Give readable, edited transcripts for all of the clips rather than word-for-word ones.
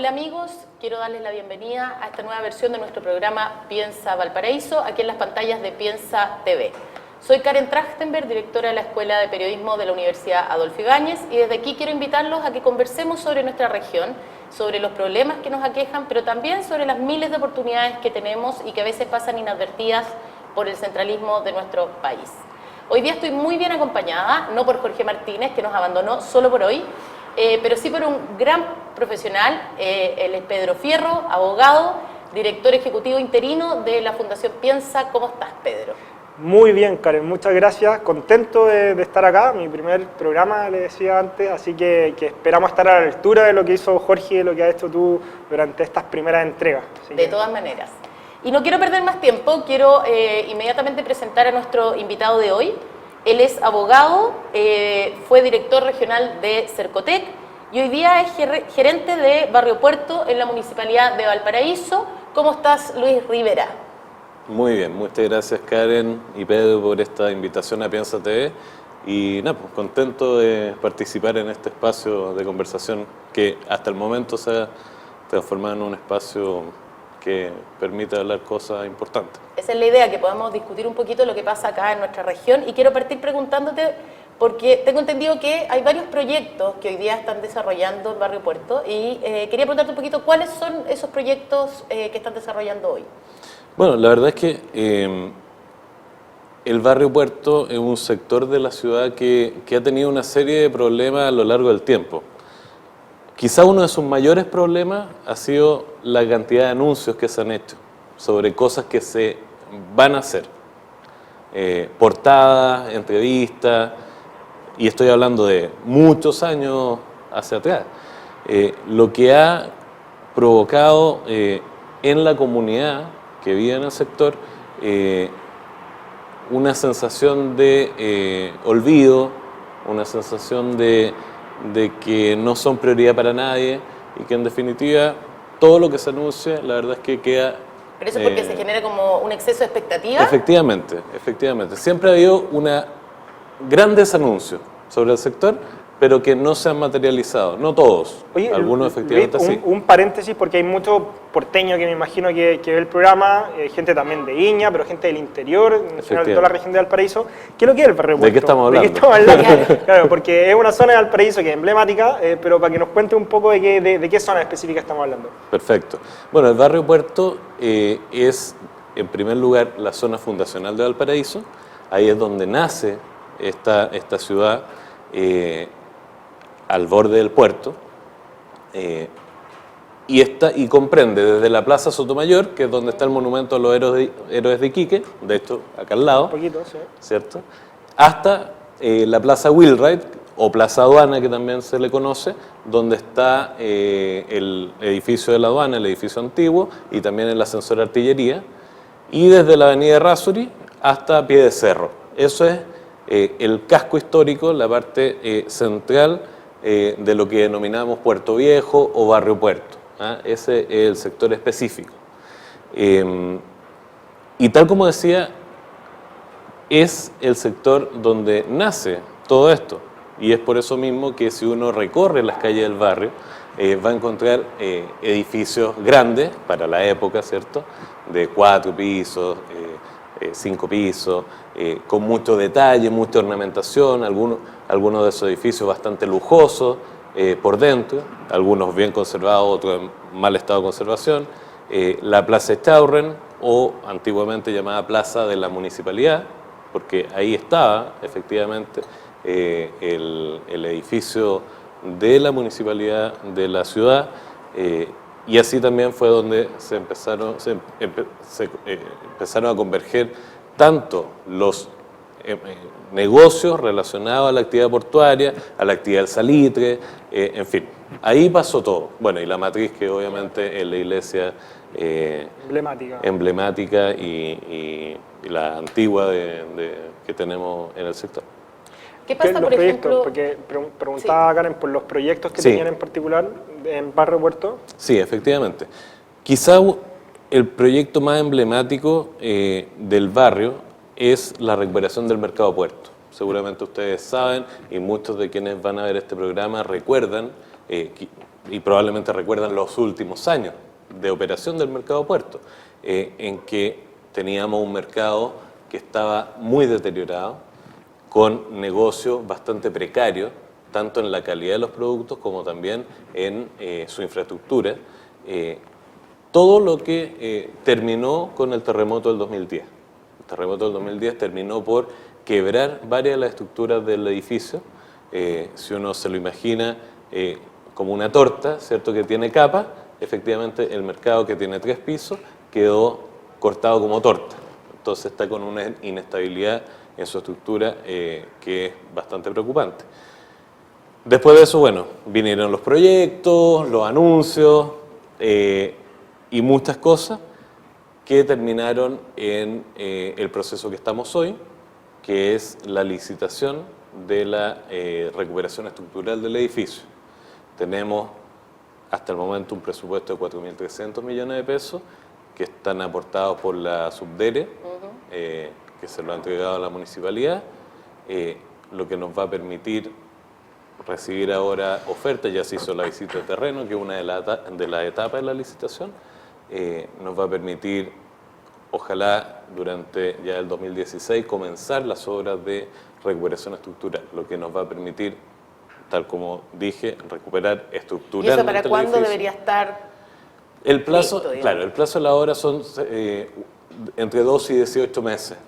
Hola amigos, quiero darles la bienvenida a esta nueva versión de nuestro programa Piensa Valparaíso, aquí en las pantallas de Piensa TV. Soy Karen Trachtenberg, directora de la Escuela de Periodismo de la Universidad Adolfo Ibáñez, y desde aquí quiero invitarlos a que conversemos sobre nuestra región, sobre los problemas que nos aquejan, pero también sobre las miles de oportunidades que tenemos y que a veces pasan inadvertidas por el centralismo de nuestro país. Hoy día estoy muy bien acompañada, no por Jorge Martínez, que nos abandonó solo por hoy, pero sí por un gran profesional. Él es Pedro Fierro, abogado, director ejecutivo interino de la Fundación Piensa. ¿Cómo estás, Pedro? Muy bien, Karen, muchas gracias. Contento de estar acá, mi primer programa, le decía antes, así que esperamos estar a la altura de lo que hizo Jorge y de lo que has hecho tú durante estas primeras entregas. De todas maneras. Y no quiero perder más tiempo, quiero inmediatamente presentar a nuestro invitado de hoy. Él es abogado, fue director regional de Cercotec y hoy día es gerente de Barrio Puerto en la Municipalidad de Valparaíso. ¿Cómo estás, Luis Rivera? Muy bien, muchas gracias Karen y Pedro por esta invitación a Piensa TV y nada, pues, contento de participar en este espacio de conversación que hasta el momento se ha transformado en un espacio que permite hablar cosas importantes. Esa es la idea, que podamos discutir un poquito lo que pasa acá en nuestra región, y quiero partir preguntándote, porque tengo entendido que hay varios proyectos que hoy día están desarrollando en Barrio Puerto y quería preguntarte un poquito cuáles son esos proyectos que están desarrollando hoy. Bueno, la verdad es que el Barrio Puerto es un sector de la ciudad que ha tenido una serie de problemas a lo largo del tiempo. Quizá uno de sus mayores problemas ha sido la cantidad de anuncios que se han hecho sobre cosas que se van a hacer. Portadas, entrevistas, y estoy hablando de muchos años hacia atrás. Lo que ha provocado en la comunidad que vive en el sector una sensación de olvido, una sensación de que no son prioridad para nadie y que en definitiva todo lo que se anuncia la verdad es que queda... ¿Pero eso es porque se genera como un exceso de expectativa? Efectivamente. Siempre ha habido grandes anuncios sobre el sector, pero que no se han materializado, no todos. Oye, algunos efectivamente sí. Un paréntesis, porque hay mucho porteño que me imagino que ve el programa, gente también de Viña, pero gente del interior, en general de toda la región de Valparaíso. ¿Qué es lo que es el Barrio Puerto? ¿De qué estamos hablando? ¿De qué estamos hablando? Claro, porque es una zona de Valparaíso que es emblemática, pero para que nos cuente un poco de qué zona específica estamos hablando. Perfecto. Bueno, el Barrio Puerto es, en primer lugar, la zona fundacional de Valparaíso. Ahí es donde nace esta ciudad, al borde del puerto, y comprende desde la Plaza Sotomayor, que es donde está el monumento a los héroes de Iquique, de hecho, acá al lado, Un poquito, sí. ¿cierto? Hasta la Plaza Wheelwright, o Plaza Aduana, que también se le conoce, donde está el edificio de la aduana, el edificio antiguo, y también el ascensor de artillería, y desde la avenida Errázuriz hasta Pie de Cerro. Eso es el casco histórico, la parte central de lo que denominamos Puerto Viejo o Barrio Puerto. Ese es el sector específico. Y tal como decía, es el sector donde nace todo esto. Y es por eso mismo que si uno recorre las calles del barrio, va a encontrar edificios grandes para la época, ¿cierto? De 4 pisos, 5 pisos, con mucho detalle, mucha ornamentación, algunos de esos edificios bastante lujosos por dentro, algunos bien conservados, otros en mal estado de conservación. La Plaza Echaurren, o antiguamente llamada Plaza de la Municipalidad, porque ahí estaba efectivamente el edificio de la Municipalidad de la ciudad, y así también fue donde se empezaron a converger tanto los negocios relacionados a la actividad portuaria, a la actividad del salitre, en fin, ahí pasó todo. Bueno, y la matriz, que obviamente es la iglesia emblemática y la antigua que tenemos en el sector. ¿Qué pasa, por ejemplo? Porque preguntaba, sí, Karen, por los proyectos que tenían en particular en Barrio Puerto. Sí, efectivamente. Quizá el proyecto más emblemático del barrio es la recuperación del mercado puerto. Seguramente ustedes saben, y muchos de quienes van a ver este programa recuerdan y probablemente recuerdan los últimos años de operación del mercado puerto, en que teníamos un mercado que estaba muy deteriorado, con negocios bastante precarios, tanto en la calidad de los productos como también en su infraestructura. Todo lo que terminó con el terremoto del 2010. El terremoto del 2010 terminó por quebrar varias de las estructuras del edificio. Si uno se lo imagina como una torta, ¿cierto?, que tiene capas, efectivamente el mercado, que tiene 3 pisos, quedó cortado como torta. Entonces está con una inestabilidad en su estructura que es bastante preocupante. Después de eso, bueno, vinieron los proyectos, los anuncios y muchas cosas que terminaron en el proceso que estamos hoy, que es la licitación de la recuperación estructural del edificio. Tenemos hasta el momento un presupuesto de 4.300 millones de pesos que están aportados por la Subdere, que se lo ha entregado a la municipalidad, lo que nos va a permitir recibir ahora ofertas. Ya se hizo la visita de terreno, que es una de las etapas de la licitación. Nos va a permitir, ojalá durante ya el 2016, comenzar las obras de recuperación estructural, lo que nos va a permitir, tal como dije, recuperar estructuralmente. ¿Y eso para cuándo edificio. debería estar El plazo, listo, claro, el plazo de la obra son entre 2 y 18 meses.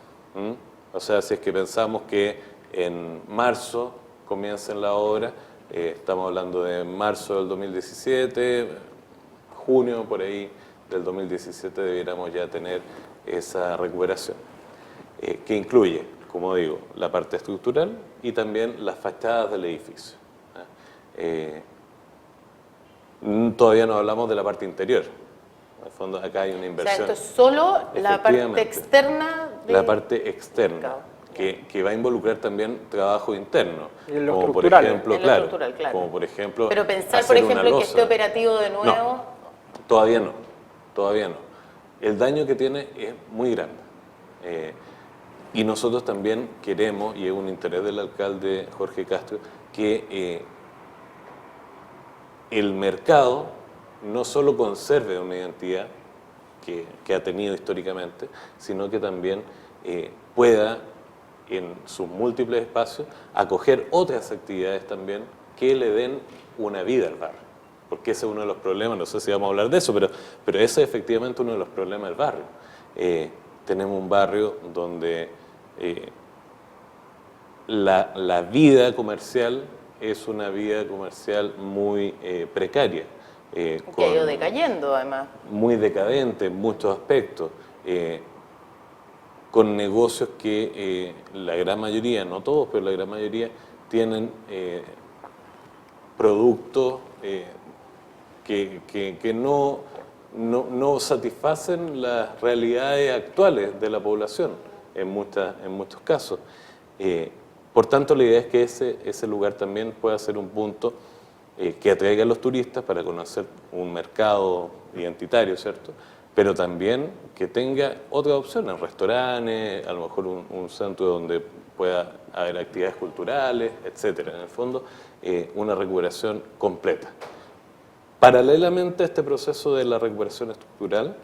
O sea, si es que pensamos que en marzo comiencen la obra, estamos hablando de marzo del 2017, junio por ahí del 2017 debiéramos ya tener esa recuperación, que incluye, como digo, la parte estructural y también las fachadas del edificio. Todavía no hablamos de la parte interior. En el fondo, acá hay una inversión. O sea, esto es solo la parte externa. La parte externa, que va a involucrar también trabajo interno. Y en lo como por estructural. ejemplo, En lo claro, estructural, claro. como por ejemplo. Pero pensar, por hacer una ejemplo, que losa. esté operativo de nuevo. No, todavía no, todavía no. El daño que tiene es muy grande. Y nosotros también queremos, y es un interés del alcalde Jorge Castro, que el mercado no solo conserve una identidad que ha tenido históricamente, sino que también pueda, en sus múltiples espacios, acoger otras actividades también que le den una vida al barrio. Porque ese es uno de los problemas, no sé si vamos a hablar de eso, pero ese es efectivamente uno de los problemas del barrio. Tenemos un barrio donde la vida comercial es una vida comercial muy precaria. Que ha ido decayendo, además. Muy decadente en muchos aspectos, con negocios que la gran mayoría, no todos, pero la gran mayoría, tienen productos que no satisfacen las realidades actuales de la población en muchos casos. Por tanto, la idea es que ese lugar también pueda ser un punto que atraiga a los turistas para conocer un mercado identitario, ¿cierto? Pero también que tenga otras opciones, restaurantes, a lo mejor un centro donde pueda haber actividades culturales, etcétera. En el fondo, una recuperación completa. Paralelamente a este proceso de la recuperación estructural,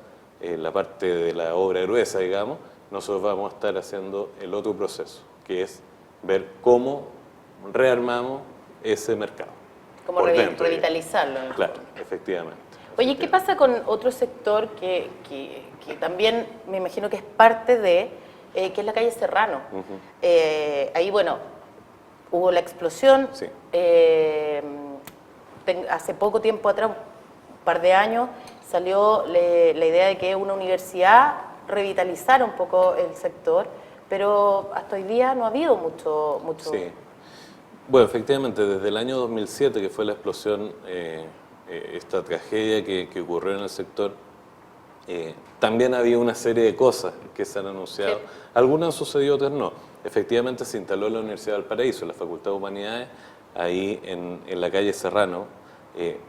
la parte de la obra gruesa, digamos, nosotros vamos a estar haciendo el otro proceso, que es ver cómo rearmamos ese mercado. Como revitalizarlo. Claro, efectivamente. Oye, ¿qué pasa con otro sector que también me imagino que es parte de, que es la calle Serrano? Ahí, bueno, hubo la explosión. Sí. Hace poco tiempo atrás, un par de años, salió la idea de que una universidad revitalizara un poco el sector, pero hasta hoy día no ha habido mucho. Sí. Bueno, efectivamente, desde el año 2007, que fue la explosión, esta tragedia que ocurrió en el sector, también había una serie de cosas que se han anunciado. Sí. Algunas han sucedido, otras no. Efectivamente, se instaló la Universidad de Valparaíso, la Facultad de Humanidades, ahí en la calle Serrano,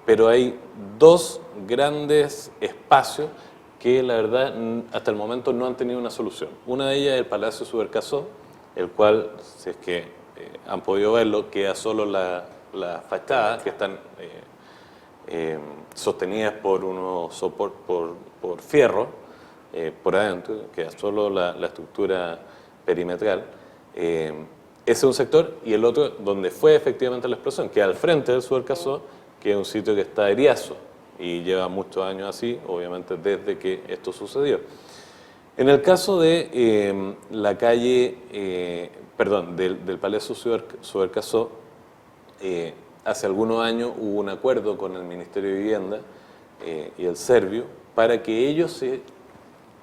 pero hay dos grandes espacios que la verdad hasta el momento no han tenido una solución. Una de ellas es el Palacio Subercasó, el cual, si es que han podido verlo, queda solo la fachada, que están sostenidas por unos por fierro por adentro, queda solo la estructura perimetral. Ese es un sector, y el otro donde fue efectivamente la explosión, que al frente del Subercasó, que es un sitio que está de Eriazo y lleva muchos años así, obviamente desde que esto sucedió. En el caso de la calle, del Palacio Subercasó, hace algunos años hubo un acuerdo con el Ministerio de Vivienda y el Servio para que ellos se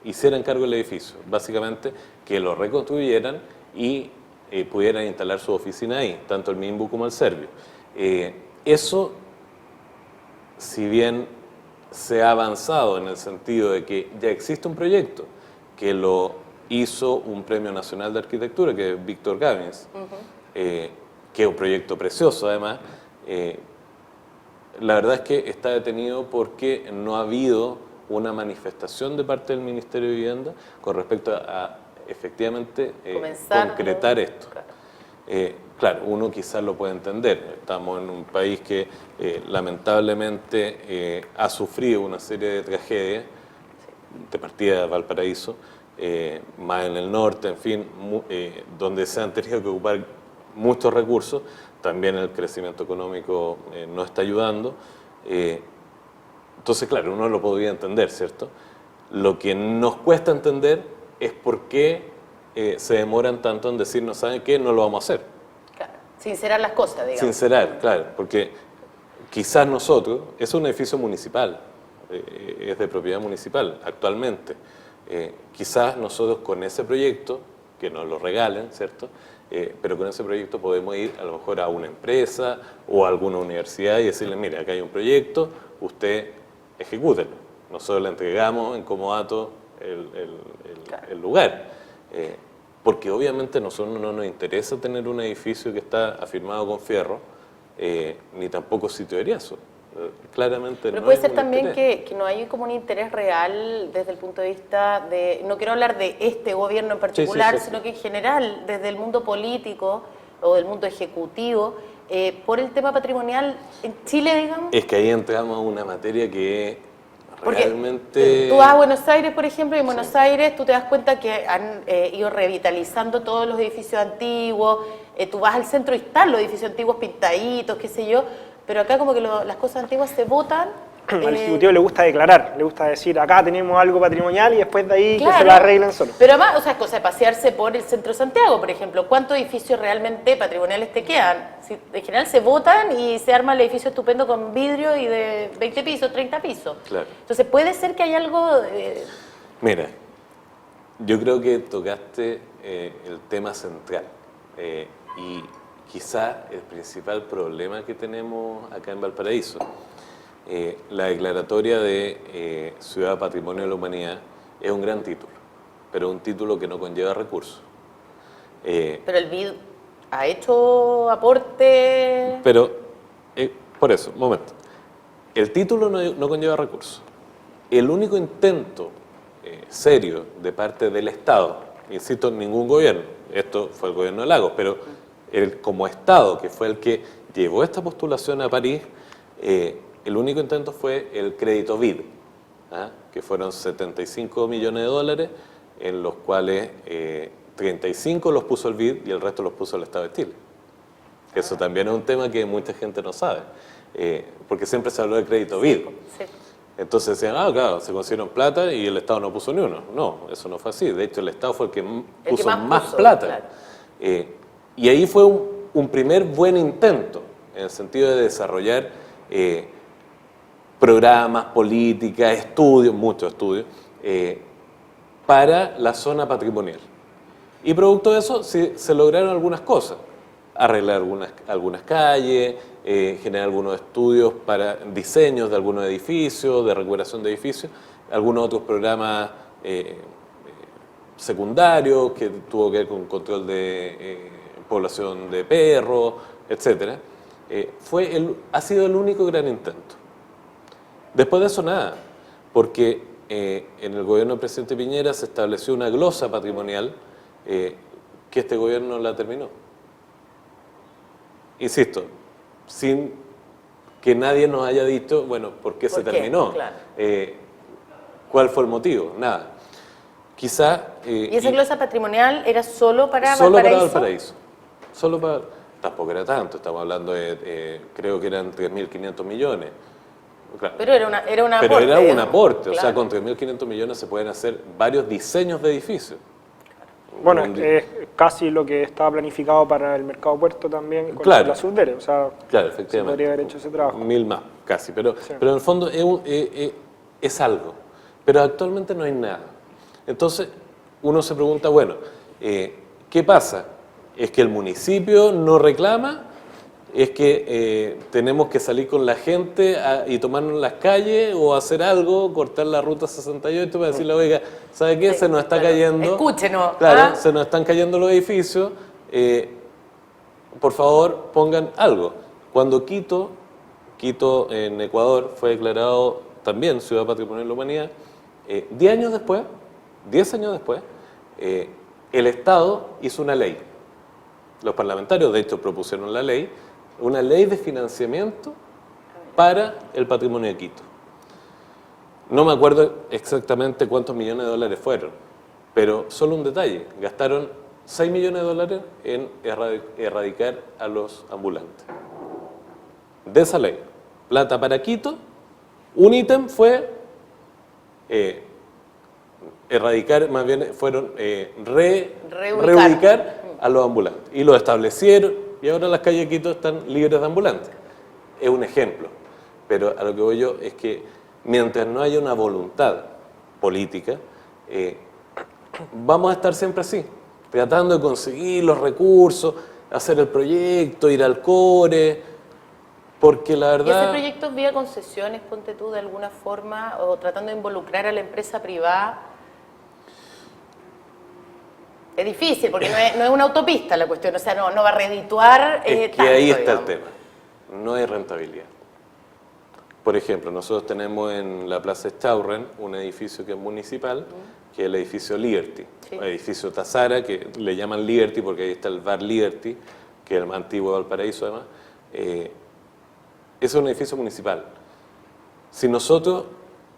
hicieran cargo del edificio, básicamente que lo reconstruyeran y pudieran instalar su oficina ahí, tanto el MIMBU como el Servio. Eso, si bien se ha avanzado en el sentido de que ya existe un proyecto que lo hizo un Premio Nacional de Arquitectura, que es Víctor Gavins, que es un proyecto precioso además, la verdad es que está detenido porque no ha habido una manifestación de parte del Ministerio de Vivienda con respecto a efectivamente concretar esto. Claro, uno quizás lo puede entender. Estamos en un país que lamentablemente ha sufrido una serie de tragedias, de partida de Valparaíso, más en el norte, en fin, donde se han tenido que ocupar muchos recursos. También el crecimiento económico no está ayudando. Entonces, claro, uno lo podría entender, ¿cierto? Lo que nos cuesta entender es por qué se demoran tanto en decir, no saben qué, no lo vamos a hacer. Claro. Sincerar las cosas, digamos. Sincerar, claro, porque quizás nosotros, es un edificio municipal, es de propiedad municipal actualmente. Quizás nosotros con ese proyecto, que nos lo regalen, ¿cierto? Pero con ese proyecto podemos ir a lo mejor a una empresa o a alguna universidad y decirle, mire, acá hay un proyecto, usted ejecútelo. Nosotros le entregamos en comodato el lugar. Porque obviamente a nosotros no nos interesa tener un edificio que está afirmado con fierro, ni tampoco sitio de Eriazo. Claramente pero no puede hay ser un también interés. que no hay como un interés real desde el punto de vista de, no quiero hablar de este gobierno en particular, sí. sino que en general, desde el mundo político o del mundo ejecutivo, por el tema patrimonial en Chile, digamos. Es que ahí entramos a una materia que Porque realmente... tú vas a Buenos Aires, por ejemplo, y en Buenos Aires tú te das cuenta que han ido revitalizando todos los edificios antiguos, tú vas al centro y están los edificios antiguos pintaditos, qué sé yo, pero acá como que las cosas antiguas se botan. Al Ejecutivo le gusta declarar, le gusta decir, acá tenemos algo patrimonial y después de ahí claro, que se lo arreglen solo. Pero además, o sea, es cosa de pasearse por el centro de Santiago, por ejemplo, ¿cuántos edificios realmente patrimoniales te quedan? Si, en general se botan y se arma el edificio estupendo con vidrio y de 20 pisos, 30 pisos. Claro. Entonces puede ser que hay algo... Mira, yo creo que tocaste el tema central y quizá el principal problema que tenemos acá en Valparaíso. La declaratoria de Ciudad Patrimonio de la Humanidad es un gran título, pero un título que no conlleva recursos. Pero el BID ha hecho aporte... Pero, por eso, un momento. El título no conlleva recursos. El único intento serio de parte del Estado, insisto, ningún gobierno, esto fue el gobierno de Lagos, pero como Estado, que fue el que llevó esta postulación a París, el único intento fue el crédito BID, que fueron 75 millones de dólares, en los cuales 35 los puso el BID y el resto los puso el Estado de Chile. Eso también es un tema que mucha gente no sabe, porque siempre se habló de crédito BID. Sí. Entonces decían, claro, se consiguieron plata y el Estado no puso ni uno. No, eso no fue así. De hecho, el Estado fue el que puso más plata. Claro. Y ahí fue un primer buen intento, en el sentido de desarrollar programas, políticas, estudios, muchos estudios, para la zona patrimonial. Y producto de eso se lograron algunas cosas. Arreglar algunas calles, generar algunos estudios para diseños de algunos edificios, de recuperación de edificios, algunos otros programas secundarios que tuvo que ver con control de población de perros, etc. Ha sido el único gran intento. Después de eso nada, porque en el gobierno del presidente Piñera se estableció una glosa patrimonial que este gobierno la terminó. Insisto, sin que nadie nos haya dicho, bueno, ¿por qué se terminó? Claro. ¿Cuál fue el motivo? Nada. Quizá... ¿Y esa glosa patrimonial era solo para solo Valparaíso? para Valparaíso. Solo para... Tampoco era tanto, estamos hablando de, creo que eran 3.500 millones. Claro. Pero era un Pero aporte. era un aporte, Claro. o sea, con 3.500 millones se pueden hacer varios diseños de edificios. Bueno, es casi lo que estaba planificado para el mercado puerto también con Claro. la Subdere, o sea, Claro, se efectivamente. podría haber hecho ese trabajo. 1.000 más, casi, pero, Sí. pero en el fondo es algo. Pero actualmente no hay nada. Entonces, uno se pregunta, bueno, ¿qué pasa? ¿Es que el municipio no reclama? ¿Es que tenemos que salir con la gente y tomarnos las calles o hacer algo, cortar la ruta 68 para decirle, oiga, ¿sabe qué? Sí, Se nos está claro. cayendo. Escúchenos. Claro, se nos están cayendo los edificios. Por favor, pongan algo. Cuando Quito en Ecuador fue declarado también Ciudad Patrimonio de la Humanidad, 10 años después, el Estado hizo una ley. Los parlamentarios, de hecho, propusieron la ley, una ley de financiamiento para el patrimonio de Quito. No me acuerdo exactamente cuántos millones de dólares fueron, pero solo un detalle, gastaron 6 millones de dólares en erradicar a los ambulantes. De esa ley, plata para Quito, un ítem fue erradicar, más bien fueron reubicar a los ambulantes. Y lo establecieron y ahora las calles de Quito están libres de ambulantes. Es un ejemplo, pero a lo que voy yo es que mientras no haya una voluntad política, vamos a estar siempre así, tratando de conseguir los recursos, hacer el proyecto, ir al core, porque la ¿Y verdad... ese proyecto vía concesiones, ponte tú, de alguna forma, o tratando de involucrar a la empresa privada? Es difícil, porque no es una autopista la cuestión, o sea, no va a redituar Es que tanto, ahí está digamos. el tema, no hay rentabilidad. Por ejemplo, nosotros tenemos en la Plaza Echaurren un edificio que es municipal, que es el edificio Liberty, Sí. el edificio Tazara, que le llaman Liberty porque ahí está el bar Liberty, que es el más antiguo de Valparaíso además. Es un edificio municipal. Si nosotros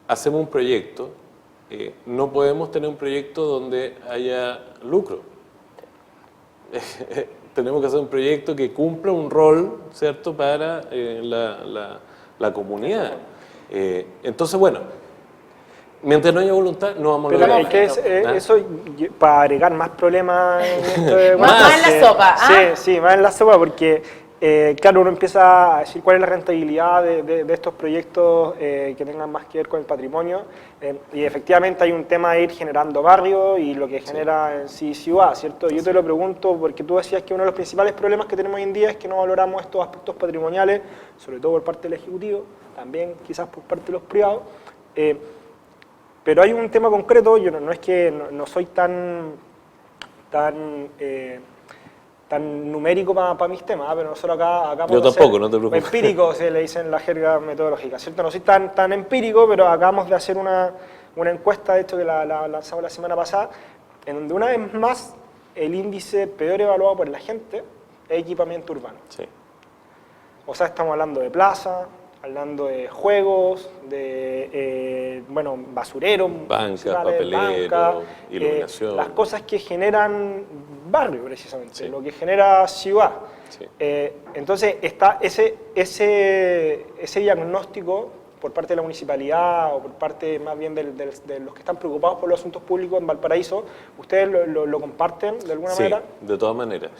hacemos un proyecto, no podemos tener un proyecto donde haya lucro. Tenemos que hacer un proyecto que cumpla un rol, ¿cierto?, para la comunidad. Entonces, bueno, mientras no haya voluntad, no vamos a Pero lograr. es que eso, para agregar más problemas en esto de- Más en la sopa, ¿ah? Sí, más en la sopa, porque claro, uno empieza a decir cuál es la rentabilidad de estos proyectos que tengan más que ver con el patrimonio, y efectivamente hay un tema de ir generando barrios y lo que genera en sí ciudad, ¿cierto? Yo te lo pregunto porque tú decías que uno de los principales problemas que tenemos hoy en día es que no valoramos estos aspectos patrimoniales, sobre todo por parte del Ejecutivo, también quizás por parte de los privados. Pero hay un tema concreto, yo no es que no soy tan numérico para mis temas, pero nosotros acá Yo podemos tampoco, ser no te preocupes. empírico, se le dice en la jerga metodológica, ¿cierto? No soy tan empírico, pero acabamos de hacer una encuesta, de hecho, que la lanzamos la semana pasada, en donde una vez más el índice peor evaluado por la gente es equipamiento urbano. Sí. O sea, estamos hablando de plaza, hablando de juegos, de, basureros, Bancas, municipales, papelero, bancas, iluminación. las cosas que generan barrio, precisamente, Sí. lo que genera ciudad. Sí. Entonces, está ese diagnóstico por parte de la municipalidad o por parte más bien de los que están preocupados por los asuntos públicos en Valparaíso, ¿ustedes lo comparten de alguna Sí, manera? de todas maneras.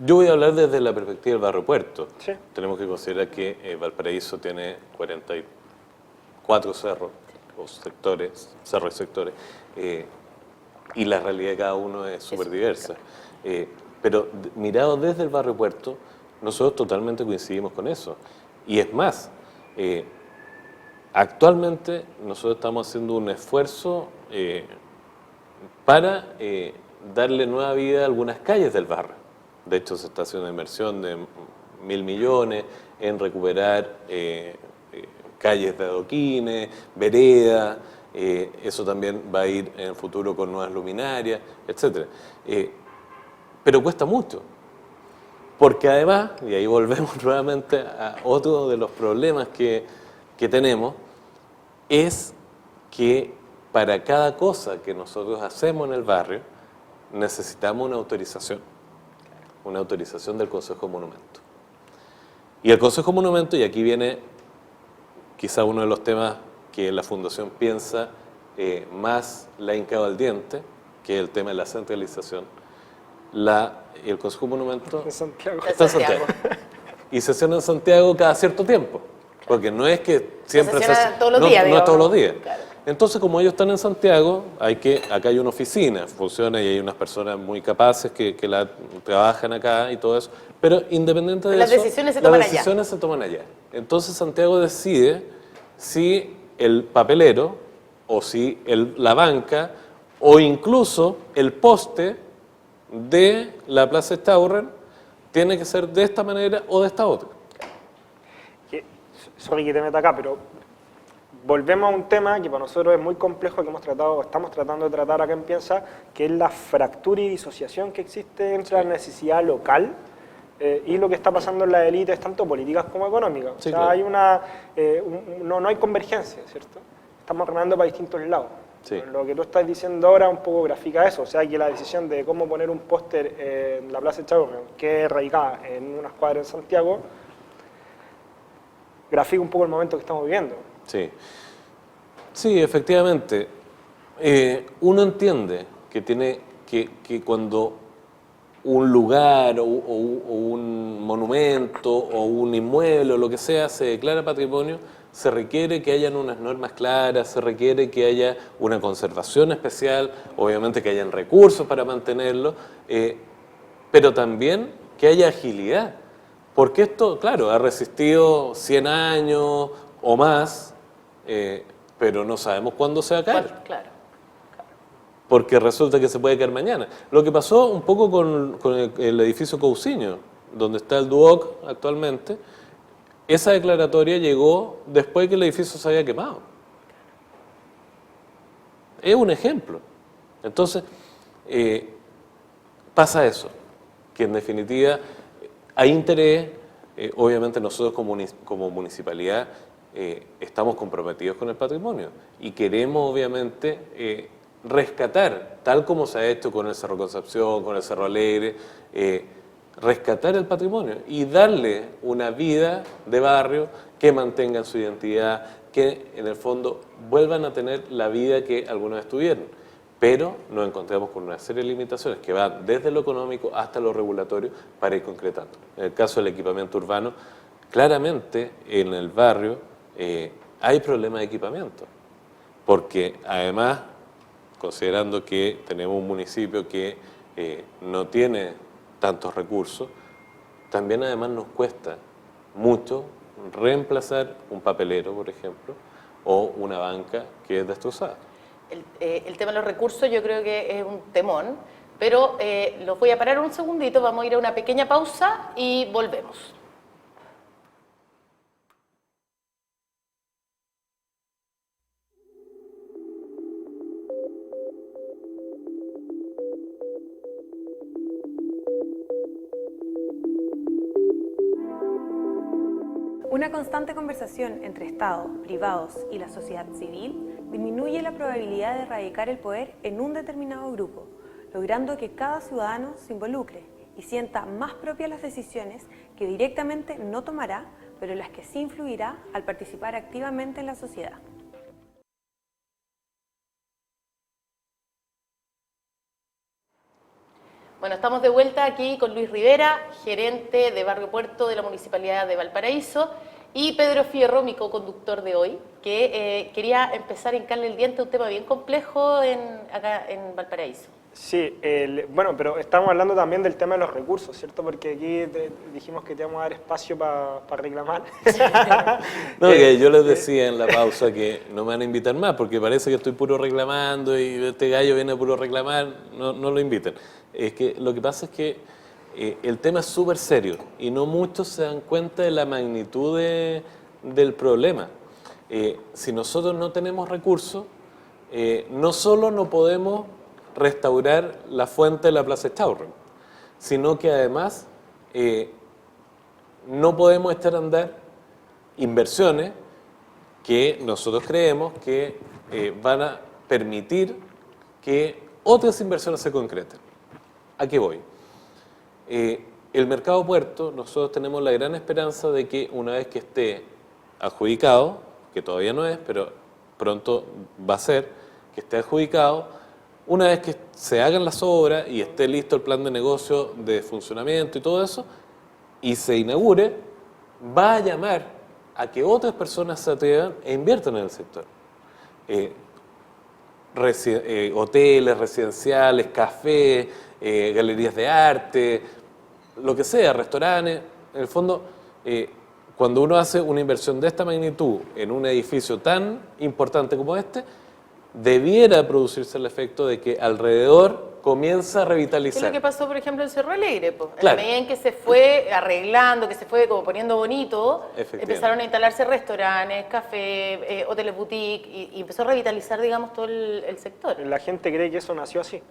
Yo voy a hablar desde la perspectiva del barrio Puerto. Sí. Tenemos que considerar que Valparaíso tiene 44 cerros, o sectores, cerros y sectores, y la realidad de cada uno es súper diversa. Pero mirado desde el barrio Puerto, nosotros totalmente coincidimos con eso. Y es más, actualmente nosotros estamos haciendo un esfuerzo para darle nueva vida a algunas calles del barrio. De hecho, se está haciendo una inversión de 1.000 millones en recuperar calles de adoquines, veredas. Eso también va a ir en el futuro con nuevas luminarias, etc. Pero cuesta mucho. Porque además, y ahí volvemos nuevamente a otro de los problemas que tenemos, es que para cada cosa que nosotros hacemos en el barrio, necesitamos una autorización del Consejo Monumento. Y el Consejo Monumento, y aquí viene quizá uno de los temas que la Fundación piensa más la hincado al diente, que es el tema de la centralización. El Consejo Monumento En Santiago. está en Santiago. Y sesiona en Santiago cada cierto tiempo. Porque no es que siempre sesiona todos los días, no es digamos. todos los días. Claro. Entonces, como ellos están en Santiago, acá hay una oficina, funciona y hay unas personas muy capaces que trabajan acá y todo eso. Pero independiente de Las eso, decisiones se toman allá. las decisiones se toman allá. Entonces, Santiago decide si el papelero o si la banca o incluso el poste de la Plaza Stauren tiene que ser de esta manera o de esta otra. Sorry que te meta acá, pero volvemos a un tema que para nosotros es muy complejo, que estamos tratando de tratar acá en Piensa, que es la fractura y disociación que existe entre la necesidad local y lo que está pasando en las élites, tanto políticas como económicas. Sí, o sea, claro. no hay convergencia, ¿cierto? Estamos remando para distintos lados. Sí. Lo que tú estás diciendo ahora un poco grafica eso, o sea, que la decisión de cómo poner un póster en la Plaza Stauren, que es radicada en unas cuadras en Santiago, grafica un poco el momento que estamos viviendo. Sí, efectivamente. Uno entiende que cuando un lugar o un monumento o un inmueble o lo que sea se declara patrimonio, se requiere que hayan unas normas claras, se requiere que haya una conservación especial, obviamente que hayan recursos para mantenerlo, pero también que haya agilidad. Porque esto, claro, ha resistido 100 años o más, pero no sabemos cuándo se va a caer. Claro. Porque resulta que se puede caer mañana. Lo que pasó un poco con el edificio Cousiño, donde está el Duoc actualmente, esa declaratoria llegó después que el edificio se había quemado. Es un ejemplo. Entonces, pasa eso, que en definitiva hay interés, obviamente nosotros como municipalidad estamos comprometidos con el patrimonio y queremos obviamente rescatar, tal como se ha hecho con el Cerro Concepción, con el Cerro Alegre, rescatar el patrimonio y darle una vida de barrio que mantengan su identidad, que en el fondo vuelvan a tener la vida que alguna vez tuvieron. Pero nos encontramos con una serie de limitaciones que van desde lo económico hasta lo regulatorio para ir concretando. En el caso del equipamiento urbano, claramente en el barrio hay problemas de equipamiento, porque además, considerando que tenemos un municipio que no tiene tantos recursos, también además nos cuesta mucho reemplazar un papelero, por ejemplo, o una banca que es destrozada. El tema de los recursos yo creo que es un temón, pero los voy a parar un segundito, vamos a ir a una pequeña pausa y volvemos. Una constante conversación entre Estado, privados y la sociedad civil disminuye la probabilidad de erradicar el poder en un determinado grupo, logrando que cada ciudadano se involucre y sienta más propias las decisiones que directamente no tomará, pero en las que sí influirá al participar activamente en la sociedad. Bueno, estamos de vuelta aquí con Luis Rivera, gerente de Barrio Puerto de la Municipalidad de Valparaíso, y Pedro Fierro, mi co-conductor de hoy, que quería empezar a hincarle el diente a un tema bien complejo acá en Valparaíso. Sí, bueno, pero estamos hablando también del tema de los recursos, ¿cierto? Porque aquí dijimos que te íbamos a dar espacio para reclamar. No, que yo les decía en la pausa que no me van a invitar más, porque parece que estoy puro reclamando y este gallo viene a puro reclamar, no lo inviten. Es que lo que pasa es que el tema es súper serio y no muchos se dan cuenta de la magnitud del problema. Si nosotros no tenemos recursos, no solo no podemos restaurar la fuente de la Plaza Stauren, sino que además no podemos echar a andar inversiones que nosotros creemos que van a permitir que otras inversiones se concreten. ¿A qué voy? El mercado puerto, nosotros tenemos la gran esperanza de que una vez que esté adjudicado, que todavía no es, pero pronto va a ser, que esté adjudicado, una vez que se hagan las obras y esté listo el plan de negocio de funcionamiento y todo eso, y se inaugure, va a llamar a que otras personas se atrevan e inviertan en el sector. Hoteles, residenciales, cafés, galerías de arte, lo que sea, restaurantes. En el fondo, cuando uno hace una inversión de esta magnitud en un edificio tan importante como este, debiera producirse el efecto de que alrededor comienza a revitalizar. ¿Qué es lo que pasó, por ejemplo, en Cerro Alegre? Pues, claro. En la medida en que se fue arreglando, que se fue como poniendo bonito, empezaron a instalarse restaurantes, cafés, hoteles boutique, y empezó a revitalizar, digamos, todo el sector. La gente cree que eso nació así.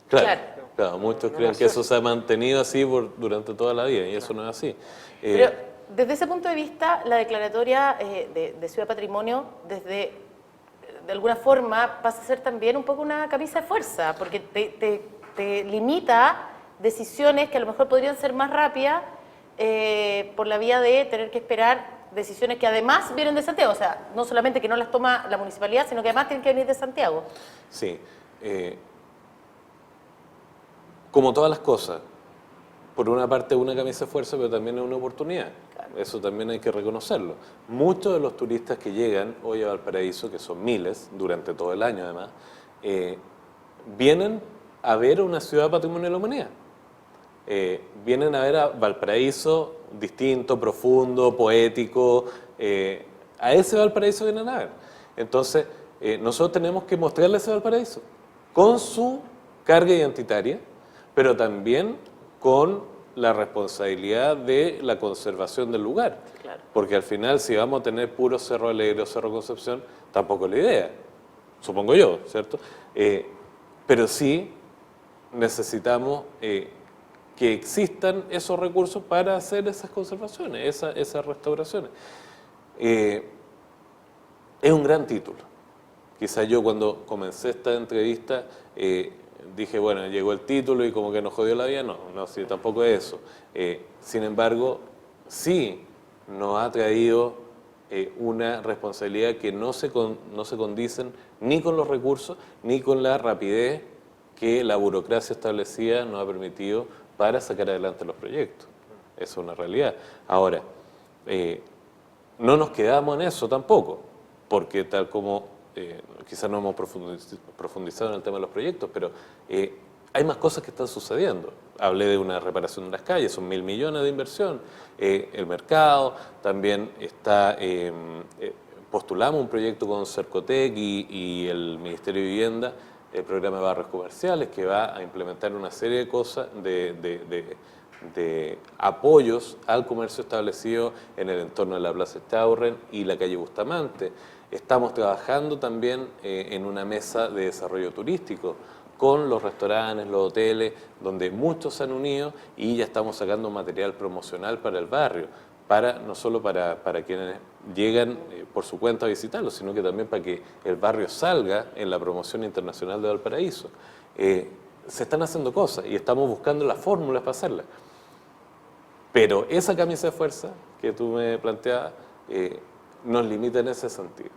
Claro, muchos creen que eso se ha mantenido así durante toda la vida, y eso no es así. Pero desde ese punto de vista, la declaratoria de Ciudad Patrimonio, de alguna forma, pasa a ser también un poco una camisa de fuerza, porque te limita decisiones que a lo mejor podrían ser más rápidas por la vía de tener que esperar decisiones que además vienen de Santiago. O sea, no solamente que no las toma la municipalidad, sino que además tienen que venir de Santiago. Sí. Como todas las cosas, por una parte es una camisa de fuerza, pero también es una oportunidad. Claro. Eso también hay que reconocerlo. Muchos de los turistas que llegan hoy a Valparaíso, que son miles, durante todo el año además, vienen a ver una ciudad patrimonio de la humanidad. Vienen a ver a Valparaíso distinto, profundo, poético. A ese Valparaíso vienen a ver. Entonces, nosotros tenemos que mostrarle ese Valparaíso con su carga identitaria, pero también con la responsabilidad de la conservación del lugar. Claro. Porque al final, si vamos a tener puro Cerro Alegre o Cerro Concepción, tampoco es la idea, supongo yo, ¿cierto? Pero sí necesitamos que existan esos recursos para hacer esas conservaciones, esas restauraciones. Es un gran título. Quizás yo cuando comencé esta entrevista dije, bueno, llegó el título y como que nos jodió la vida. No, sí, tampoco es eso. Sin embargo, sí nos ha traído una responsabilidad que no se condicen ni con los recursos ni con la rapidez que la burocracia establecida nos ha permitido para sacar adelante los proyectos. Eso es una realidad. Ahora, no nos quedamos en eso tampoco, porque tal como quizás no hemos profundizado en el tema de los proyectos, pero hay más cosas que están sucediendo. Hablé de una reparación de las calles, son 1.000 millones de inversión, el mercado, también postulamos un proyecto con Cercotec y el Ministerio de Vivienda, el programa de barrios comerciales, que va a implementar una serie de cosas, de apoyos al comercio establecido en el entorno de la Plaza Echaurren y la calle Bustamante. Estamos trabajando también en una mesa de desarrollo turístico con los restaurantes, los hoteles, donde muchos se han unido y ya estamos sacando material promocional para el barrio, no solo para quienes llegan por su cuenta a visitarlo, sino que también para que el barrio salga en la promoción internacional de Valparaíso. Se están haciendo cosas y estamos buscando las fórmulas para hacerlas. Pero esa camisa de fuerza que tú me planteabas nos limita en ese sentido.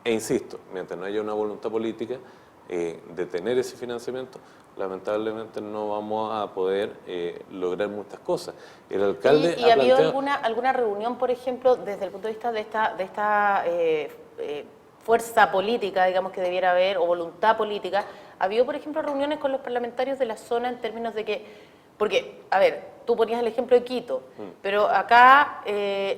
E insisto, mientras no haya una voluntad política de tener ese financiamiento, lamentablemente no vamos a poder lograr muchas cosas. El alcalde ¿Y ha habido alguna reunión, por ejemplo, desde el punto de vista de esta fuerza política, digamos, que debiera haber, o voluntad política? ¿Ha habido, por ejemplo, reuniones con los parlamentarios de la zona en términos de que... Porque, a ver, tú ponías el ejemplo de Quito, pero acá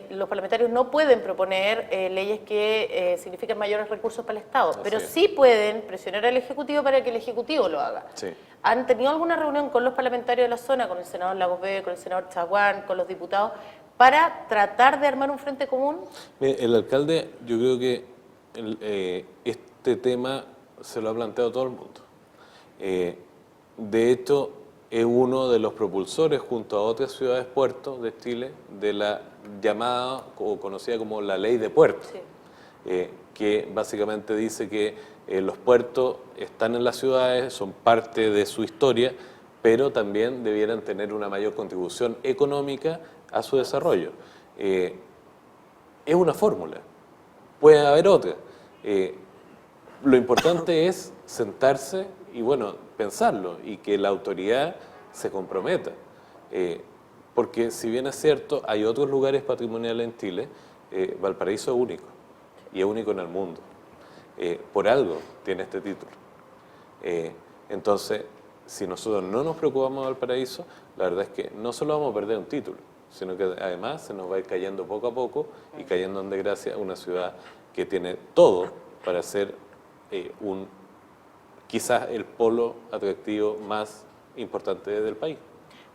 los parlamentarios no pueden proponer leyes que signifiquen mayores recursos para el Estado, pero sí pueden presionar al Ejecutivo para que el Ejecutivo lo haga. Sí. ¿Han tenido alguna reunión con los parlamentarios de la zona, con el senador Lagos Bebe, con el senador Chaguán, con los diputados, para tratar de armar un frente común? El alcalde, yo creo que este tema se lo ha planteado todo el mundo. De hecho, es uno de los propulsores junto a otras ciudades puertos de Chile de la llamada o conocida como la ley de puertos, Sí. que básicamente dice que los puertos están en las ciudades, son parte de su historia, pero también debieran tener una mayor contribución económica a su desarrollo. Es una fórmula, puede haber otra. Lo importante es sentarse y, bueno, pensarlo y que la autoridad se comprometa. Porque si bien es cierto, hay otros lugares patrimoniales en Chile, Valparaíso es único, y es único en el mundo. Por algo tiene este título. Entonces, si nosotros no nos preocupamos de Valparaíso, la verdad es que no solo vamos a perder un título, sino que además se nos va a ir cayendo poco a poco y cayendo en desgracia una ciudad que tiene todo para ser quizás el polo atractivo más importante del país.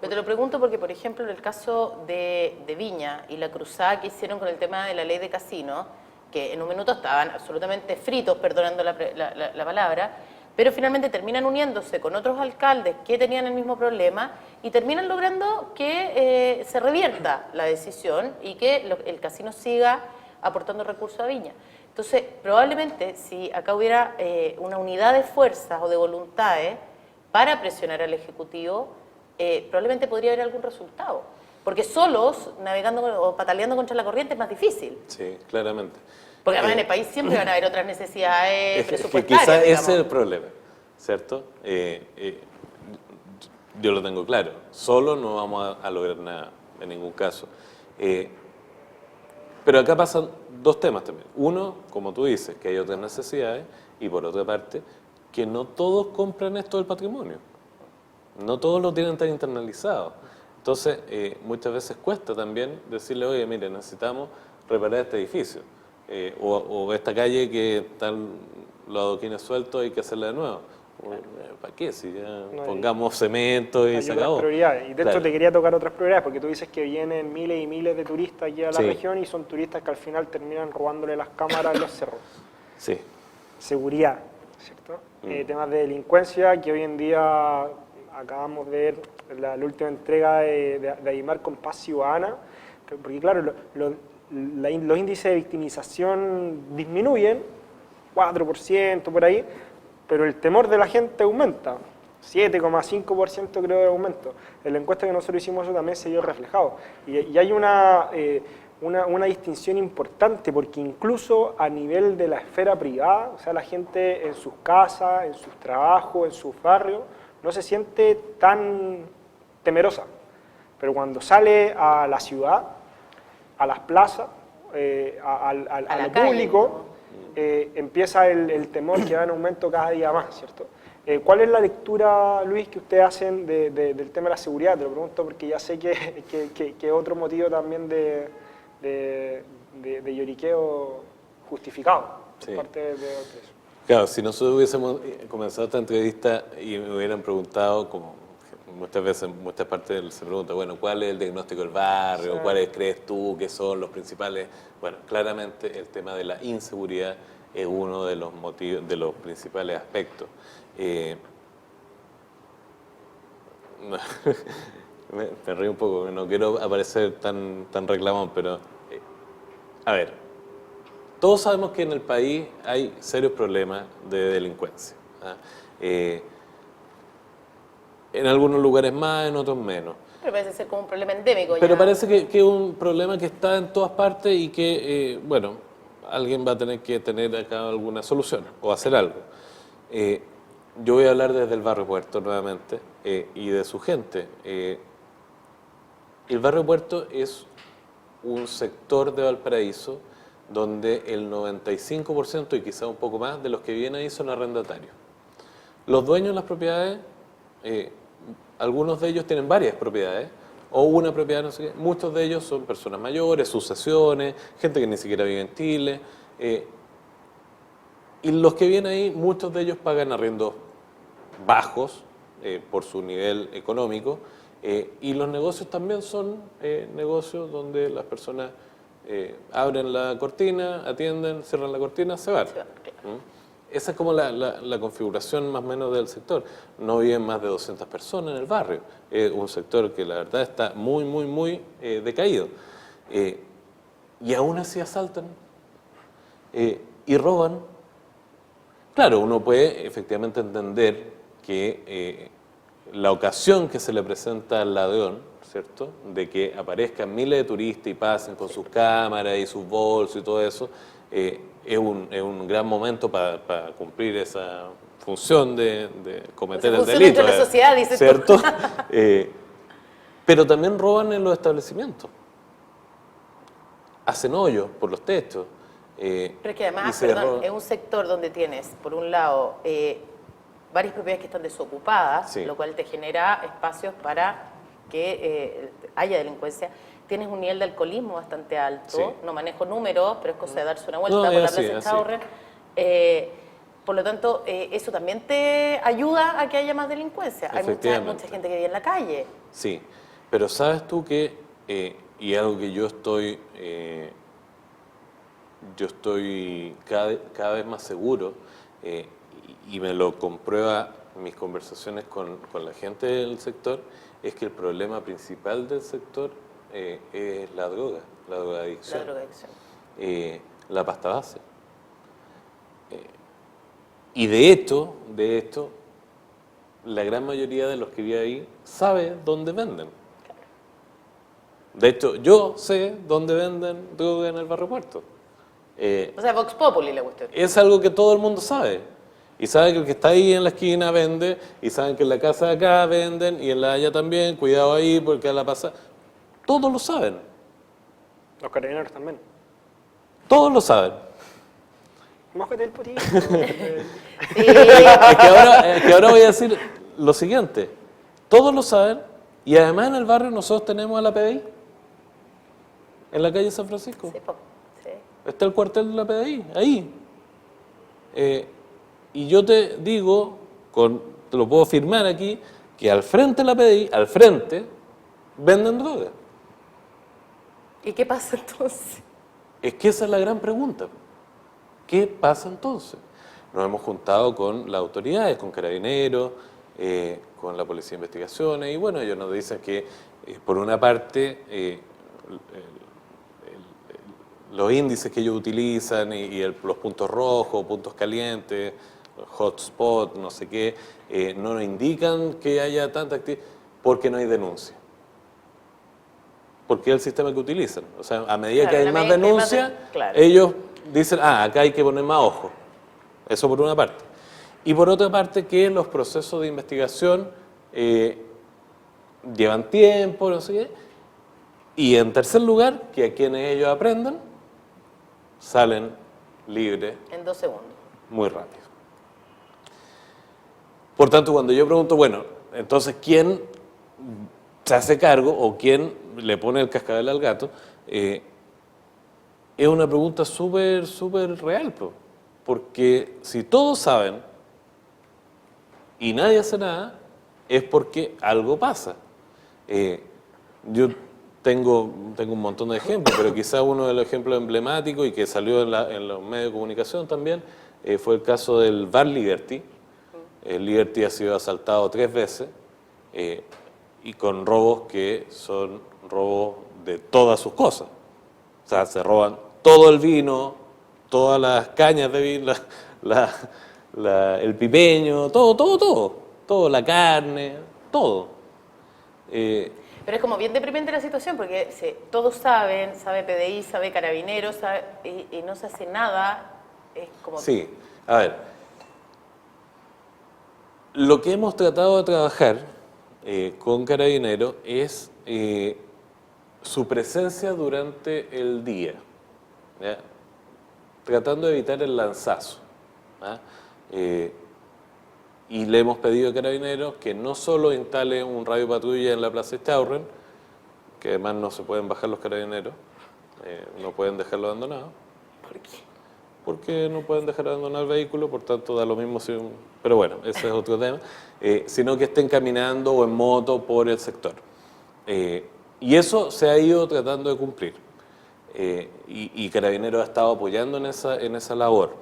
Pero te lo pregunto porque, por ejemplo, en el caso de Viña y la cruzada que hicieron con el tema de la ley de casino, que en un minuto estaban absolutamente fritos, perdonando la palabra, pero finalmente terminan uniéndose con otros alcaldes que tenían el mismo problema y terminan logrando que se revierta la decisión y que el casino siga aportando recursos a Viña. Entonces, probablemente si acá hubiera una unidad de fuerzas o de voluntades para presionar al Ejecutivo, probablemente podría haber algún resultado. Porque solos, navegando o pataleando contra la corriente es más difícil. Sí, claramente. Porque además en el país siempre van a haber otras necesidades presupuestarias. Quizás ese digamos. es el problema, ¿cierto? Yo lo tengo claro. Solo no vamos a lograr nada, en ningún caso. Pero acá pasan dos temas también. Uno, como tú dices, que hay otras necesidades, y por otra parte, que no todos compran esto del patrimonio. No todos lo tienen tan internalizado. Entonces, muchas veces cuesta también decirle, oye, mire, necesitamos reparar este edificio. O esta calle que están los adoquines sueltos, hay que hacerla de nuevo. ¿Para qué? Si ya pongamos cemento y hay se otras acabó. prioridades. Y de Claro. hecho te quería tocar otras prioridades, porque tú dices que vienen miles y miles de turistas aquí a la Sí. región y son turistas que al final terminan robándole las cámaras en los cerros. Sí. Seguridad, ¿cierto? Temas de delincuencia que hoy en día acabamos de ver la última entrega de Aymar con Paz Ciudadana, porque claro, los índices de victimización disminuyen, 4% por ahí, pero el temor de la gente aumenta, 7,5% creo de aumento. En la encuesta que nosotros hicimos eso también se vio reflejado. Y hay una distinción importante, porque incluso a nivel de la esfera privada, o sea, la gente en sus casas, en sus trabajos, en sus barrios, no se siente tan temerosa. Pero cuando sale a la ciudad, a las plazas, a lo calle, público, empieza el temor que va en aumento cada día más, ¿cierto? ¿Cuál es la lectura, Luis, que ustedes hacen del tema de la seguridad? Te lo pregunto porque ya sé que es otro motivo también de lloriqueo justificado por parte de otros. Claro, si nosotros hubiésemos comenzado esta entrevista y me hubieran preguntado, como muchas veces, muchas partes se pregunta, bueno, ¿cuál es el diagnóstico del barrio? Sí. ¿Cuáles crees tú que son los principales? Bueno, claramente el tema de la inseguridad es uno de los motivos, de los principales aspectos. Me río un poco, no quiero aparecer tan reclamón, pero a ver, todos sabemos que en el país hay serios problemas de delincuencia. En algunos lugares más, en otros menos. Pero parece ser como un problema endémico. Pero ya. parece que es un problema que está en todas partes y que, bueno, alguien va a tener que tener acá alguna solución o hacer algo. Yo voy a hablar desde el barrio Puerto nuevamente y de su gente. El barrio Puerto es un sector de Valparaíso donde el 95% y quizá un poco más de los que viven ahí son arrendatarios. Los dueños de las propiedades, algunos de ellos tienen varias propiedades, o una propiedad, no sé qué. Muchos de ellos son personas mayores, sucesiones, gente que ni siquiera vive en Chile. Y los que viven ahí, muchos de ellos pagan arriendos bajos por su nivel económico, y los negocios también son negocios donde las personas abren la cortina, atienden, cierran la cortina, se van. esa es como la configuración más o menos del sector. No viven más de 200 personas en el barrio. Es un sector que la verdad está muy, muy, muy decaído. Y aún así asaltan y roban. Claro, uno puede efectivamente entender que la ocasión que se le presenta al ladrón, ¿cierto?, de que aparezcan miles de turistas y pasen con sus cámaras y sus bolsos y todo eso, es un gran momento para cumplir esa función de cometer el delito. Entre la sociedad, dices tú. ¿Cierto? Pero también roban en los establecimientos. Hacen hoyos por los techos. Pero es que además, y es un sector donde tienes, por un lado, varias propiedades que están desocupadas, Sí. lo cual te genera espacios para que haya delincuencia. Tienes un nivel de alcoholismo bastante alto, Sí. no manejo números, pero es cosa de darse una vuelta No, por es la así, Plaza así. Chaurren. Por lo tanto, eso también te ayuda a que haya más delincuencia. Hay Efectivamente. mucha gente que vive en la calle. Sí, pero sabes tú que, y algo que yo estoy cada vez más seguro, y me lo comprueba mis conversaciones con la gente del sector, es que el problema principal del sector es la drogadicción, La drogadicción. la pasta base. Y de esto, la gran mayoría de los que viven ahí sabe dónde venden. De hecho, yo sé dónde venden droga en el Barrio Puerto. O sea, Vox Populi la cuestión. Es algo que todo el mundo sabe. Y sabe que el que está ahí en la esquina vende, y saben que en la casa de acá venden, y en la de allá también, cuidado ahí porque a la pasada. Todos lo saben. Los carabineros también. Todos lo saben. Mójate el potito. Es que ahora voy a decir lo siguiente. Todos lo saben, y además en el barrio nosotros tenemos a la PDI. En la calle San Francisco. Sí, po. Sí. Está el cuartel de la PDI, ahí. Y yo te digo, te lo puedo firmar aquí, que al frente de la PDI, al frente, venden droga. ¿Y qué pasa entonces? Es que esa es la gran pregunta. ¿Qué pasa entonces? Nos hemos juntado con las autoridades, con Carabineros, con la Policía de Investigaciones, y bueno, ellos nos dicen que, por una parte, los índices que ellos utilizan y los puntos rojos, puntos calientes, hotspot, no sé qué, no nos indican que haya tanta actividad porque no hay denuncia. Porque es el sistema que utilizan. O sea, a medida que hay más denuncias, claro. ellos dicen, acá hay que poner más ojo. Eso por una parte. Y por otra parte, que los procesos de investigación llevan tiempo, no sé qué. Y en tercer lugar, que a quienes ellos aprendan, salen libres En 2 segundos. muy rápido. Por tanto, cuando yo pregunto, bueno, entonces, ¿quién se hace cargo o quién le pone el cascabel al gato? Es una pregunta súper, súper real, porque si todos saben y nadie hace nada, es porque algo pasa. Yo tengo un montón de ejemplos, pero quizá uno de los ejemplos emblemáticos y que salió en los medios de comunicación también fue el caso del Bar Liberty. El Liberty ha sido asaltado 3 veces y con robos que son robos de todas sus cosas. O sea, se roban todo el vino, todas las cañas de vino, el pipeño, todo, la carne, todo. Pero es como bien deprimente la situación, porque todos saben, sabe PDI, sabe Carabineros, y no se hace nada. Es como... Sí, a ver. Lo que hemos tratado de trabajar con Carabineros es su presencia durante el día, ¿ya? Tratando de evitar el lanzazo, ¿ya? Y le hemos pedido a Carabineros que no solo instale un radio patrulla en la Plaza Chaurren, que además no se pueden bajar los carabineros, no pueden dejarlo abandonado. ¿Por qué? Porque no pueden dejar abandonar el vehículo, por tanto da lo mismo pero bueno, ese es otro tema, sino que estén caminando o en moto por el sector. Y eso se ha ido tratando de cumplir. Y Carabineros ha estado apoyando en esa labor.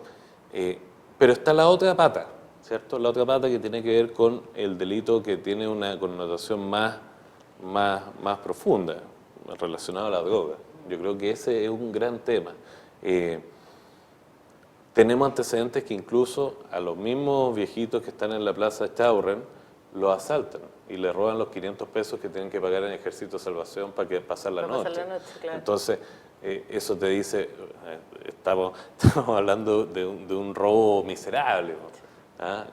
Pero está la otra pata, ¿cierto? La otra pata que tiene que ver con el delito que tiene una connotación más profunda, relacionado a la droga. Yo creo que ese es un gran tema. Tenemos antecedentes que incluso a los mismos viejitos que están en la plaza Chaurren los asaltan y le roban los 500 pesos que tienen que pagar en Ejército de Salvación para pasar la noche. Claro. Entonces, eso te dice, estamos hablando de un robo miserable, ¿no? ¿Ah?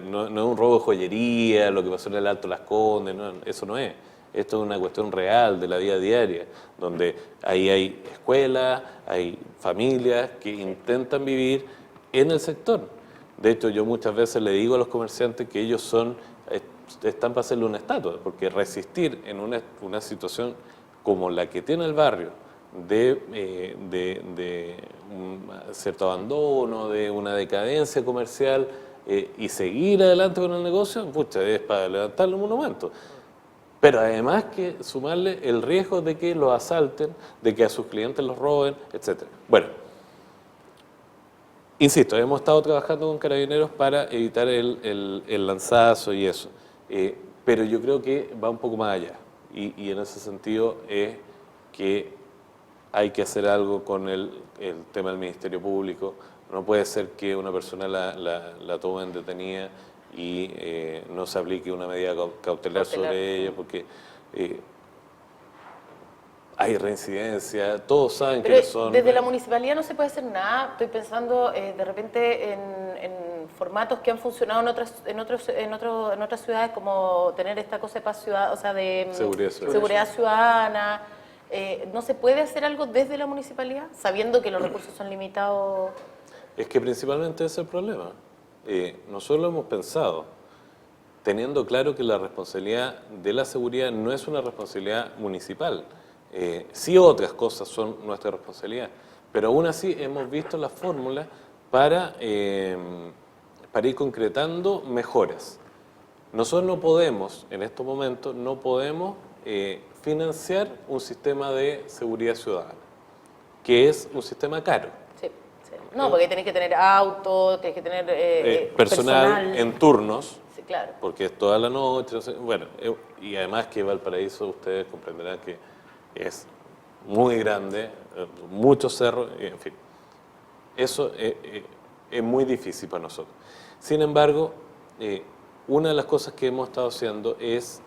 No es un robo de joyería, lo que pasó en el Alto Las Condes, no, eso no es. Esto es una cuestión real de la vida diaria, donde ahí hay escuelas, hay familias que intentan vivir en el sector. De hecho, yo muchas veces le digo a los comerciantes que ellos están para hacerle una estatua, porque resistir en una situación como la que tiene el barrio, de un cierto abandono, de una decadencia comercial, y seguir adelante con el negocio, pucha, es para levantarle un monumento. Pero además que sumarle el riesgo de que los asalten, de que a sus clientes los roben, etc. Bueno, insisto, hemos estado trabajando con Carabineros para evitar el lanzazo y eso. Pero yo creo que va un poco más allá. Y en ese sentido es que hay que hacer algo con el tema del Ministerio Público. No puede ser que una persona la tomen detenida y no se aplique una medida cautelar sobre ella, porque hay reincidencia, todos saben pero que son... Desde la municipalidad no se puede hacer nada. Estoy pensando de repente en formatos que han funcionado en otras ciudades, como tener esta cosa de paz ciudadana, o sea, de seguridad ciudadana. ¿No se puede hacer algo desde la municipalidad, sabiendo que los recursos son limitados? Es que principalmente ese es el problema. Nosotros lo hemos pensado, teniendo claro que la responsabilidad de la seguridad no es una responsabilidad municipal. Sí, otras cosas son nuestra responsabilidad, pero aún así hemos visto las fórmulas para ir concretando mejoras. Nosotros no podemos, en estos momentos, no podemos financiar un sistema de seguridad ciudadana, que es un sistema caro. Sí. No, porque tenés que tener auto, tenés que tener personal en turnos, sí, claro. porque es toda la noche, bueno, y además que Valparaíso, ustedes comprenderán que es muy grande, muchos cerros, en fin. Eso es muy difícil para nosotros. Sin embargo, una de las cosas que hemos estado haciendo es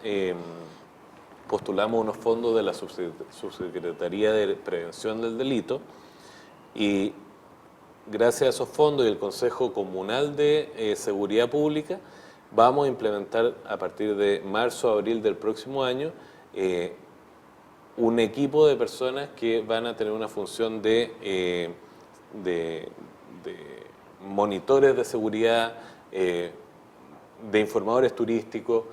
postulamos unos fondos de la Subsecretaría de Prevención del Delito y gracias a esos fondos y el Consejo Comunal de Seguridad Pública vamos a implementar a partir de marzo o abril del próximo año un equipo de personas que van a tener una función de monitores de seguridad, de informadores turísticos,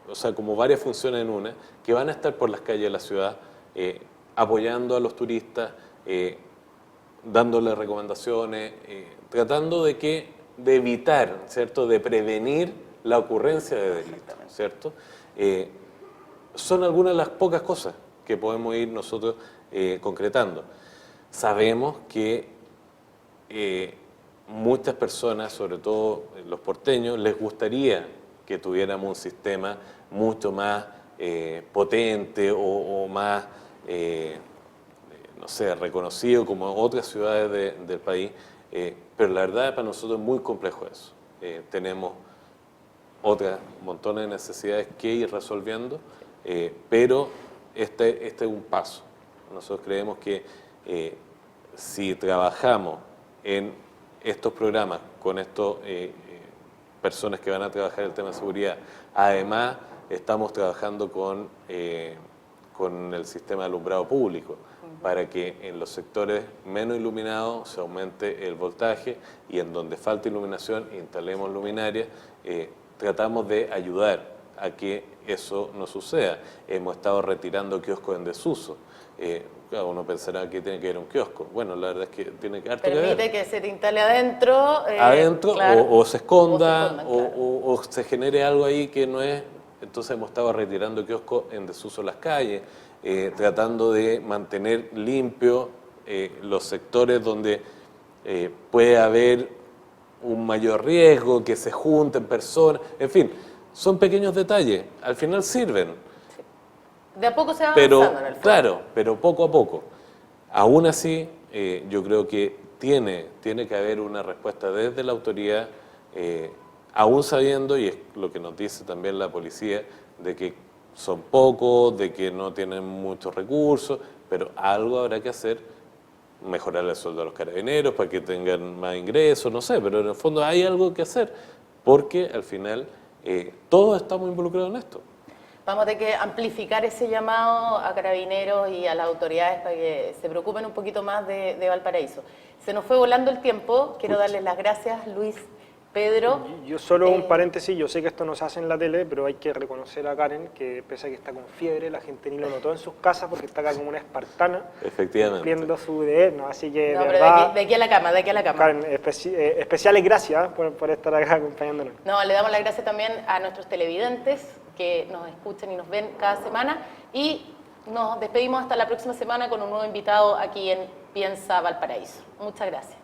o sea, como varias funciones en una, que van a estar por las calles de la ciudad apoyando a los turistas, dándoles recomendaciones, tratando de evitar, ¿cierto?, de prevenir la ocurrencia de delitos, ¿cierto? Son algunas de las pocas cosas que podemos ir nosotros concretando. Sabemos que muchas personas, sobre todo los porteños, les gustaría que tuviéramos un sistema mucho más potente o más, no sé, reconocido como otras ciudades del país, pero la verdad para nosotros es muy complejo eso. Tenemos otras montones de necesidades que ir resolviendo, pero este es un paso. Nosotros creemos que si trabajamos en estos programas con estos personas que van a trabajar el tema de seguridad, además estamos trabajando con el sistema de alumbrado público para que en los sectores menos iluminados se aumente el voltaje y en donde falta iluminación instalemos luminarias. Tratamos de ayudar a que eso no suceda. Hemos estado retirando kioscos en desuso. Claro, uno pensará que tiene que ver un kiosco. Bueno, la verdad es que tiene harto que ver. Permite que se te instale adentro. Adentro, claro, o se esconda, claro. o se genere algo ahí que no es. Entonces hemos estado retirando kioscos en desuso en las calles, tratando de mantener limpios los sectores donde puede haber un mayor riesgo, que se junten personas, en fin, son pequeños detalles, al final sirven. De a poco se va Pero, avanzando en el fondo. claro, pero poco a poco. Aún así, yo creo que tiene que haber una respuesta desde la autoridad, aún sabiendo, y es lo que nos dice también la policía, de que son pocos, de que no tienen muchos recursos, pero algo habrá que hacer, mejorar el sueldo a los carabineros para que tengan más ingresos, no sé, pero en el fondo hay algo que hacer, porque al final todos estamos involucrados en esto. Vamos a tener que amplificar ese llamado a carabineros y a las autoridades para que se preocupen un poquito más de Valparaíso. Se nos fue volando el tiempo. Quiero darles las gracias, Luis, Pedro. Yo solo un paréntesis, yo sé que esto no se hace en la tele, pero hay que reconocer a Karen que pese a que está con fiebre, la gente ni lo notó en sus casas porque está acá como una espartana, Efectivamente. cumpliendo su deber, ¿no? Así que No, de pero verdad, de aquí a la cama, de aquí a la cama. Karen, especiales gracias por estar acá acompañándonos. No, le damos las gracias también a nuestros televidentes que nos escuchan y nos ven cada semana y nos despedimos hasta la próxima semana con un nuevo invitado aquí en Piensa Valparaíso. Muchas gracias.